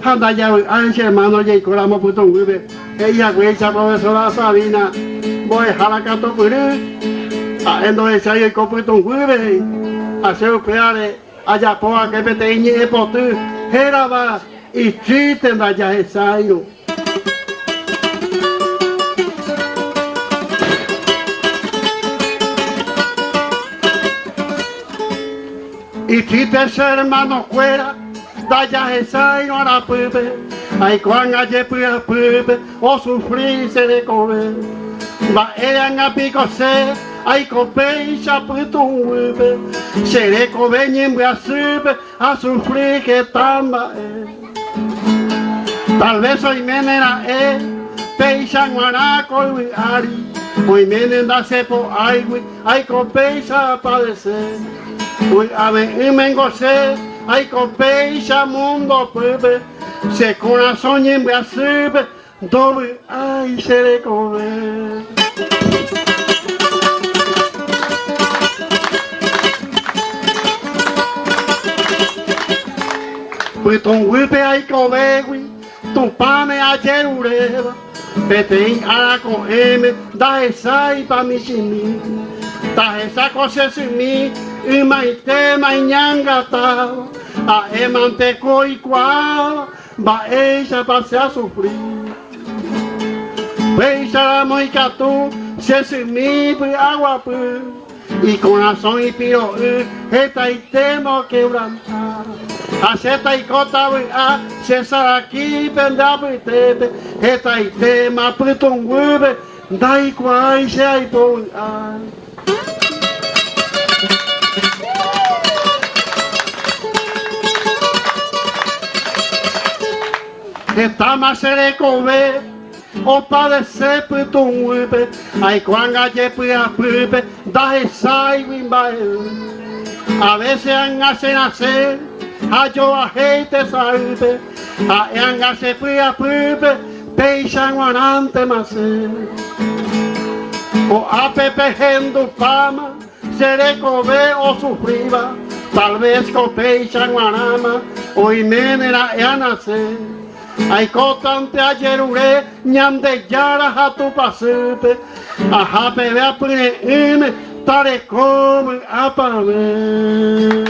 Anda ya anche hermano ya colamo puto ngube. Ella güecha profesora Sabina. Voy halakato puru. A endo esa y coputo ngube. A seu peare allá poa que peteñe potu. Heraba y chiten da ya esayo. Y si te hermano fuera, daya esa y no hará pupe, ay cuan aye pupe, o sufrir se de comer. Va eran a pico se, ay cope y chaputo un huepe, se de cobeñe en a sufrir que tamba tal vez hoy menera peishan guanaco y ari, hoy menenda sepo ay cope y sa padecer. Uy, a ver, y me engocé, ay, copecha mundo, pepe, se corazón y en Brasil, doble, ay, se le come. Pues ton huipe ay come, ton pane ayer ureba, peteín a la con M, da esa y pa mi chimi, da esa cosa sin mí. Y maite mañanga tao, a emanteco y cual, va ella pase a sufrir. Peisa la moicatú, se sin mi agua y corazón y piro, esta y temo quebrantar. Aceta y cota, se sale aquí, pendá, esta y tema, un hueve, da y cual, se hay por esta más se le come, o padecer puto un huepe, ay cuan aye puya pupe, da esa y wimbae. A veces han hace nacer, a yo a gente salve, a han hace puya pupe, peishan guanante más. O a pepe gendo fama, se le come o sufriba, tal vez con peishan guanama, o imenera a nacer. Ay cotante ayer ure, ñande yara a tu pasepe, a jape vea pune ime, tare come a pamer.